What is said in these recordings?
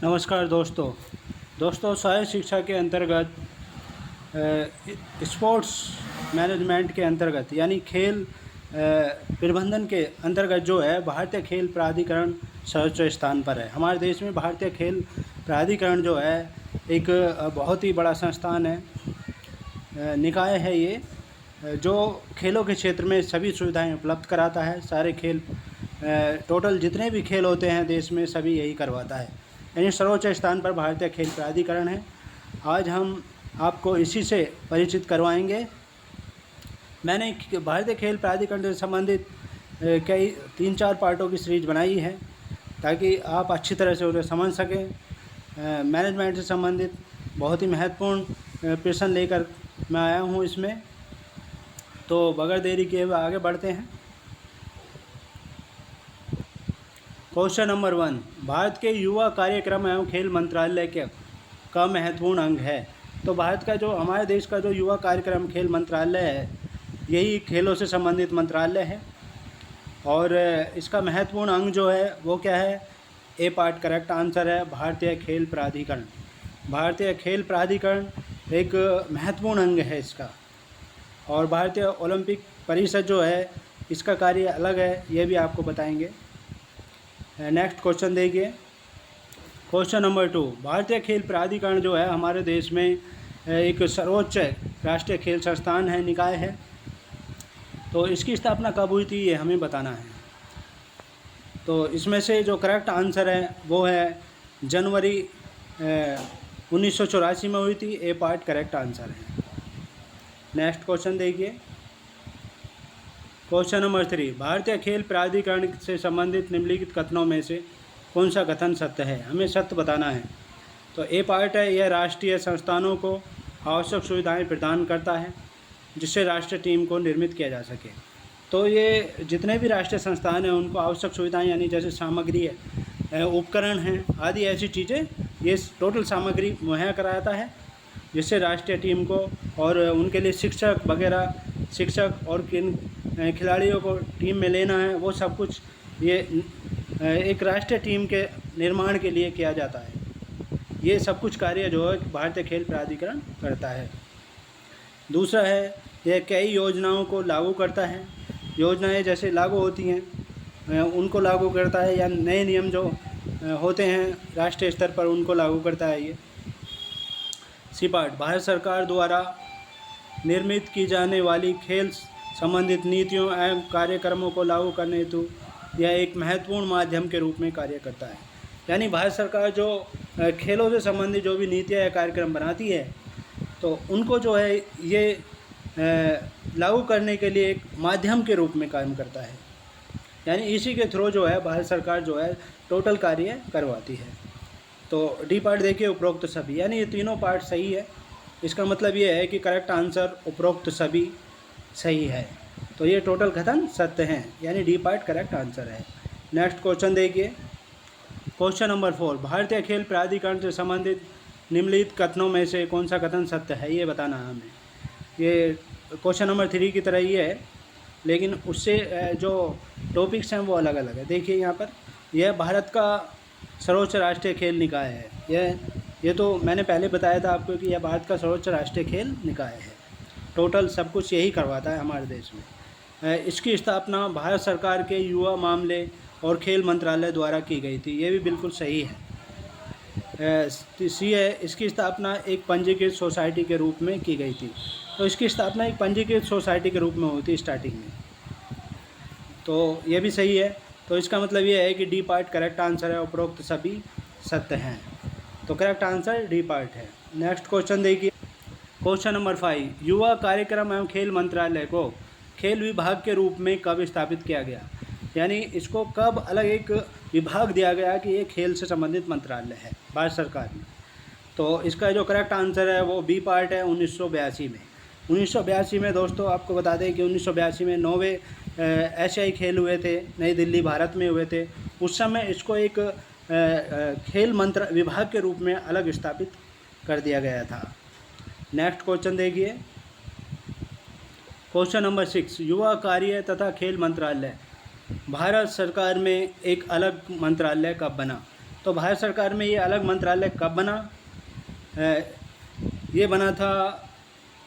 नमस्कार दोस्तों स्वास्थ्य शिक्षा के अंतर्गत स्पोर्ट्स मैनेजमेंट के अंतर्गत यानी खेल प्रबंधन के अंतर्गत जो है भारतीय खेल प्राधिकरण सर्वोच्च स्थान पर है। हमारे देश में भारतीय खेल प्राधिकरण जो है एक बहुत ही बड़ा संस्थान है, निकाय है ये, जो खेलों के क्षेत्र में सभी सुविधाएं उपलब्ध कराता है। सारे खेल टोटल जितने भी खेल होते हैं देश में सभी यही करवाता है, यानी सर्वोच्च स्थान पर भारतीय खेल प्राधिकरण है। आज हम आपको इसी से परिचित करवाएंगे। मैंने भारतीय खेल प्राधिकरण से संबंधित कई 3-4 पार्टों की सीरीज बनाई है ताकि आप अच्छी तरह से उन्हें समझ सकें। मैनेजमेंट से संबंधित बहुत ही महत्वपूर्ण प्रश्न लेकर मैं आया हूँ इसमें। तो बगैर देरी किए हुए आगे बढ़ते हैं। क्वेश्चन नंबर 1, भारत के युवा कार्यक्रम एवं खेल मंत्रालय का महत्वपूर्ण अंग है। तो भारत का जो हमारे देश का जो युवा कार्यक्रम खेल मंत्रालय है, यही खेलों से संबंधित मंत्रालय है। और इसका महत्वपूर्ण अंग जो है वो क्या है? ए पार्ट करेक्ट आंसर है भारतीय खेल प्राधिकरण। भारतीय खेल प्राधिकरण एक महत्वपूर्ण अंग है इसका। और भारतीय ओलंपिक परिषद जो है इसका कार्य अलग है, ये भी आपको बताएंगे। नेक्स्ट क्वेश्चन देखिए, क्वेश्चन नंबर 2, भारतीय खेल प्राधिकरण जो है हमारे देश में एक सर्वोच्च राष्ट्रीय खेल संस्थान है, निकाय है। तो इसकी स्थापना कब हुई थी ये हमें बताना है। तो इसमें से जो करेक्ट आंसर है वो है जनवरी 1984 में हुई थी। ए पार्ट करेक्ट आंसर है। नेक्स्ट क्वेश्चन देखिए, क्वेश्चन नंबर 3, भारतीय खेल प्राधिकरण से संबंधित निम्नलिखित कथनों में से कौन सा कथन सत्य है? हमें सत्य बताना है। तो ए पार्ट है, यह राष्ट्रीय संस्थानों को आवश्यक सुविधाएं प्रदान करता है जिससे राष्ट्रीय टीम को निर्मित किया जा सके। तो ये जितने भी राष्ट्रीय संस्थान हैं उनको आवश्यक सुविधाएं यानी जैसे सामग्री है, उपकरण हैं आदि ऐसी चीज़ें, ये टोटल सामग्री मुहैया कराता है जिससे राष्ट्रीय टीम को और उनके लिए शिक्षक और किन खिलाड़ियों को टीम में लेना है वो सब कुछ ये एक राष्ट्रीय टीम के निर्माण के लिए किया जाता है। ये सब कुछ कार्य जो है भारतीय खेल प्राधिकरण करता है। दूसरा है, यह कई योजनाओं को लागू करता है। योजनाएं जैसे लागू होती हैं उनको लागू करता है, या नए नियम जो होते हैं राष्ट्रीय स्तर पर उनको लागू करता है ये। सी पार्ट, भारत सरकार द्वारा निर्मित की जाने वाली खेल संबंधित नीतियों एवं कार्यक्रमों को लागू करने हेतु यह एक महत्वपूर्ण माध्यम के रूप में कार्य करता है। यानी भारत सरकार जो खेलों से संबंधित जो भी नीतियाँ या कार्यक्रम बनाती है तो उनको जो है ये लागू करने के लिए एक माध्यम के रूप में काम करता है। यानी इसी के थ्रू जो है भारत सरकार जो है टोटल कार्य करवाती है। तो डी पार्ट देखिए, उपरोक्त सभी, यानी ये तीनों पार्ट सही है। इसका मतलब ये है कि करेक्ट आंसर उपरोक्त सभी सही है। तो ये टोटल कथन सत्य हैं, यानी डी पार्ट करेक्ट आंसर है। नेक्स्ट क्वेश्चन देखिए, क्वेश्चन नंबर 4, भारतीय खेल प्राधिकरण से संबंधित निम्नलिखित कथनों में से कौन सा कथन सत्य है ये बताना है हमें। ये क्वेश्चन नंबर 3 की तरह ही है, लेकिन उससे जो टॉपिक्स हैं वो अलग अलग है। देखिए यहाँ पर, यह भारत का सर्वोच्च राष्ट्रीय खेल निकाय है। ये तो मैंने पहले बताया था आपको कि यह भारत का सर्वोच्च राष्ट्रीय खेल निकाय है। टोटल सब कुछ यही करवाता है हमारे देश में। इसकी स्थापना भारत सरकार के युवा मामले और खेल मंत्रालय द्वारा की गई थी। ये भी बिल्कुल सही है। सी है, इसकी स्थापना एक पंजीकृत सोसाइटी के रूप में की गई थी। तो इसकी स्थापना एक पंजीकृत सोसाइटी के रूप में हुई थी स्टार्टिंग में, तो ये भी सही है। तो इसका मतलब ये है कि डी पार्ट करेक्ट आंसर है, उपरोक्त सभी सत्य हैं। तो करेक्ट आंसर डी पार्ट है। नेक्स्ट क्वेश्चन देखिए, क्वेश्चन नंबर 5, युवा कार्यक्रम एवं खेल मंत्रालय को खेल विभाग के रूप में कब स्थापित किया गया? यानी इसको कब अलग एक विभाग दिया गया कि ये खेल से संबंधित मंत्रालय है भारत सरकार में? तो इसका जो करेक्ट आंसर है वो बी पार्ट है, 1982 में। 1982 में दोस्तों आपको बता दें कि 1982 में 9वें एशियाई खेल हुए थे, नई दिल्ली भारत में हुए थे। उस समय इसको एक खेल विभाग के रूप में अलग स्थापित कर दिया गया था। नेक्स्ट क्वेश्चन देखिए, क्वेश्चन नंबर 6, युवा कार्य तथा खेल मंत्रालय भारत सरकार में एक अलग मंत्रालय कब बना? तो भारत सरकार में ये अलग मंत्रालय कब बना? ये बना था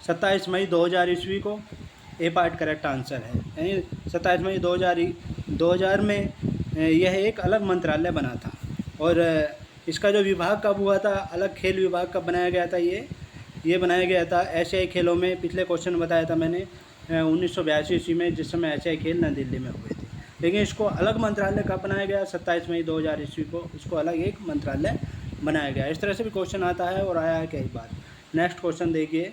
27 मई 2000 ईस्वी को। ए पार्ट करेक्ट आंसर है, यानी 27 मई 2000 में यह एक अलग मंत्रालय बना था। और इसका जो विभाग कब हुआ था, अलग खेल विभाग कब बनाया गया था? ये बनाया गया था एशियाई खेलों में। पिछले क्वेश्चन में बताया था मैंने 1982 ईस्वी में, जिस समय एशियाई खेल नई दिल्ली में हुए थे। लेकिन इसको अलग मंत्रालय कब बनाया गया? 27 मई 2000 ईस्वी को इसको अलग एक मंत्रालय बनाया गया। इस तरह से भी क्वेश्चन आता है और आया है कई बार। नेक्स्ट क्वेश्चन देखिए,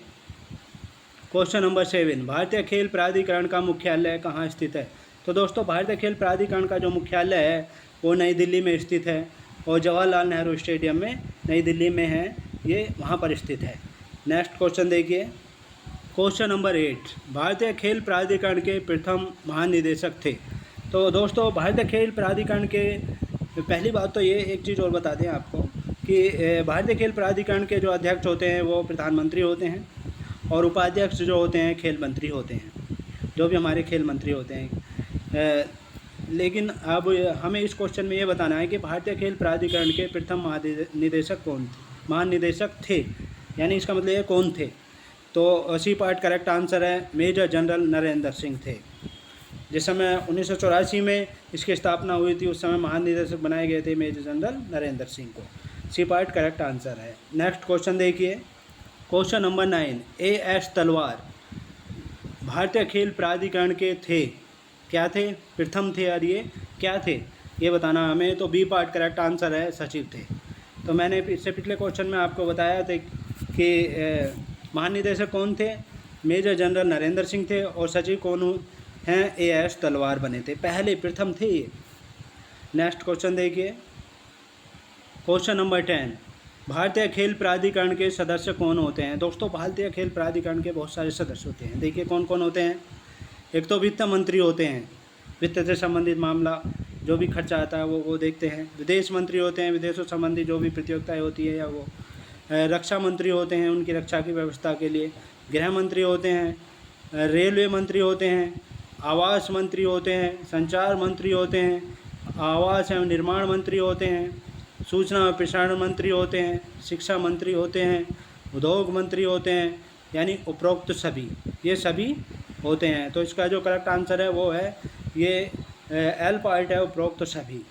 क्वेश्चन नंबर 7, भारतीय खेल प्राधिकरण का मुख्यालय कहाँ स्थित है? तो दोस्तों, भारतीय खेल प्राधिकरण का जो मुख्यालय है वो नई दिल्ली में स्थित है, और जवाहरलाल नेहरू स्टेडियम में नई दिल्ली में है, ये वहाँ पर स्थित है। नेक्स्ट क्वेश्चन देखिए, क्वेश्चन नंबर 8, भारतीय खेल प्राधिकरण के प्रथम महानिदेशक थे। तो दोस्तों, भारतीय खेल प्राधिकरण के पहली बात तो ये एक चीज़ और बता दें आपको कि भारतीय खेल प्राधिकरण के जो अध्यक्ष होते हैं वो प्रधानमंत्री होते हैं, और उपाध्यक्ष जो होते हैं खेल मंत्री होते हैं, जो भी हमारे खेल मंत्री होते हैं। लेकिन अब हमें इस क्वेश्चन में ये बताना है कि भारतीय खेल प्राधिकरण के प्रथम महानिदेशक थे, यानी इसका मतलब ये कौन थे? तो सी पार्ट करेक्ट आंसर है, मेजर जनरल नरेंद्र सिंह थे। जिस समय 1984 में इसकी स्थापना हुई थी, उस समय महानिदेशक बनाए गए थे मेजर जनरल नरेंद्र सिंह को। सी पार्ट करेक्ट आंसर है। नेक्स्ट क्वेश्चन देखिए, क्वेश्चन नंबर 9, A.S. तलवार भारतीय खेल प्राधिकरण के थे, क्या थे? प्रथम थे, और ये क्या थे ये बताना हमें। तो बी पार्ट करेक्ट आंसर है, सचिव थे। तो मैंने इससे पिछले क्वेश्चन में आपको बताया था कि महानिदेशक कौन थे? मेजर जनरल नरेंद्र सिंह थे, और सचिव कौन हैं? A.S. तलवार बने थे, पहले प्रथम थे ये। नेक्स्ट क्वेश्चन देखिए, क्वेश्चन नंबर 10, भारतीय खेल प्राधिकरण के सदस्य कौन होते हैं? दोस्तों, भारतीय खेल प्राधिकरण के बहुत सारे सदस्य होते हैं। देखिए कौन कौन होते हैं। एक तो वित्त मंत्री होते हैं, वित्त से संबंधित मामला जो भी खर्चा आता है वो देखते हैं। विदेश मंत्री होते हैं, विदेशों संबंधी जो भी प्रतियोगिताएं होती है या वो। रक्षा मंत्री होते हैं, उनकी रक्षा की व्यवस्था के लिए। गृह मंत्री होते हैं, रेलवे मंत्री होते हैं, आवास मंत्री होते हैं, संचार मंत्री होते हैं, आवास एवं निर्माण मंत्री होते हैं, सूचना और प्रसारण मंत्री होते हैं, शिक्षा मंत्री होते हैं, उद्योग मंत्री होते हैं, यानी उपरोक्त सभी, ये सभी होते हैं। तो इसका जो करेक्ट आंसर है वो है ये एल पार्ट है, उपरोक्त सभी।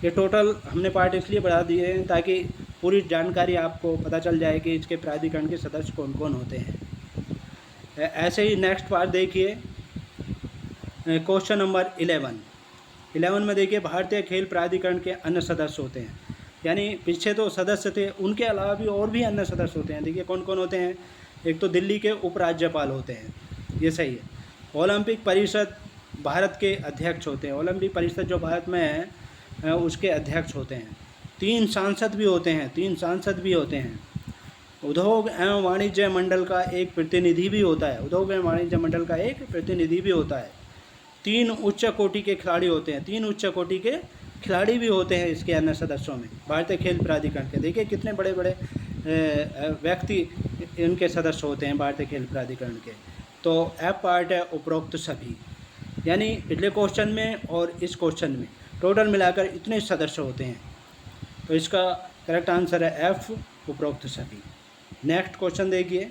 ये टोटल हमने पार्ट इसलिए बढ़ा दिए हैं ताकि पूरी जानकारी आपको पता चल जाए कि इसके प्राधिकरण के सदस्य कौन कौन होते हैं। ऐसे ही नेक्स्ट पार्ट देखिए, क्वेश्चन नंबर 11 में देखिए, भारतीय खेल प्राधिकरण के अन्य सदस्य होते हैं, यानी पीछे तो सदस्य थे, उनके अलावा भी और भी अन्य सदस्य होते हैं। देखिए कौन कौन होते हैं। एक तो दिल्ली के उपराज्यपाल होते हैं, ये सही है। ओलंपिक परिषद भारत के अध्यक्ष होते हैं, ओलंपिक परिषद जो भारत में है उसके अध्यक्ष होते हैं। 3 सांसद भी होते हैं। उद्योग एवं वाणिज्य मंडल का एक प्रतिनिधि भी होता है, 3 उच्च कोटि के खिलाड़ी होते हैं, 3 उच्च कोटि के खिलाड़ी भी होते हैं इसके अन्य सदस्यों में, भारतीय खेल प्राधिकरण के। देखिए कितने बड़े बड़े व्यक्ति इनके सदस्य होते हैं भारतीय खेल प्राधिकरण के। तो एफ पार्ट है, उपरोक्त सभी, यानी पिछले क्वेश्चन में और इस क्वेश्चन में टोटल मिलाकर इतने सदस्य होते हैं। तो इसका करेक्ट आंसर है एफ, उपरोक्त सभी। नेक्स्ट क्वेश्चन देखिए,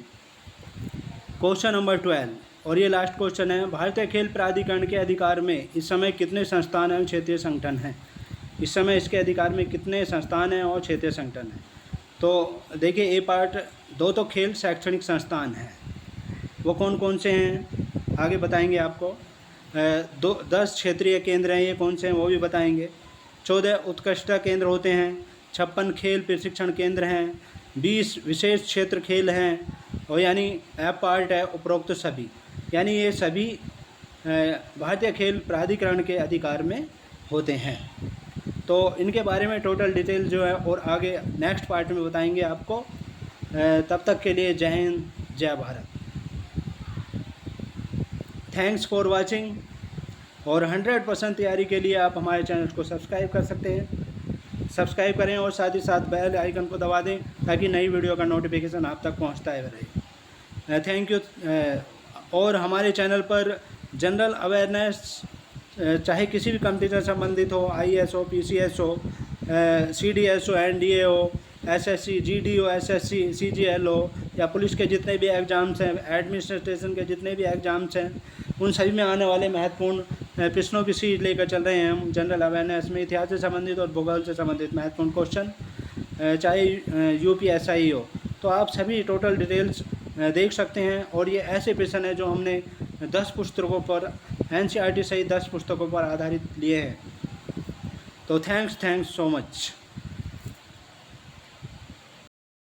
क्वेश्चन नंबर 12, और ये लास्ट क्वेश्चन है। भारतीय खेल प्राधिकरण के अधिकार में इस समय कितने संस्थान एवं क्षेत्रीय संगठन हैं? इस समय इसके अधिकार में कितने संस्थान हैं और क्षेत्रीय संगठन हैं? तो देखिए ए पार्ट, 2 तो खेल शैक्षणिक संस्थान हैं, वो कौन कौन से हैं आगे बताएंगे आपको। 10 क्षेत्रीय केंद्र हैं, ये कौन से हैं वो भी बताएंगे। 14 उत्कृष्टता केंद्र होते हैं, 56 खेल प्रशिक्षण केंद्र हैं, 20 विशेष क्षेत्र खेल हैं, और यानी एफ पार्ट है, उपरोक्त सभी, यानी ये सभी भारतीय खेल प्राधिकरण के अधिकार में होते हैं। तो इनके बारे में टोटल डिटेल जो है और आगे नेक्स्ट पार्ट में बताएंगे आपको। तब तक के लिए जय हिंद, जय भारत। थैंक्स फॉर वाचिंग, और 100% तैयारी के लिए आप हमारे चैनल को सब्सक्राइब कर सकते हैं। सब्सक्राइब करें और साथ ही साथ बेल आइकन को दबा दें ताकि नई वीडियो का नोटिफिकेशन आप तक पहुंचता रहे। Thank you. और हमारे चैनल पर जनरल अवेयरनेस, चाहे किसी भी कंपनी से संबंधित हो, IAS हो, PCS हो, CDS हो, NDA हो, SSC, GD हो, SSC, CGL हो, या पुलिस के जितने भी एग्ज़ाम्स हैं, एडमिनिस्ट्रेशन के जितने भी एग्ज़ाम्स हैं, उन सभी में आने वाले महत्वपूर्ण प्रश्नों की सीरीज लेकर चल रहे हैं हम। जनरल अवेयरनेस में इतिहास से संबंधित और भूगोल से संबंधित महत्वपूर्ण क्वेश्चन, चाहे UPSI हो, तो आप सभी टोटल डिटेल्स देख सकते हैं। और ये ऐसे प्रश्न हैं जो हमने 10 पुस्तकों पर, NCERT सहित 10 पुस्तकों पर आधारित लिए हैं। तो थैंक्स सो मच।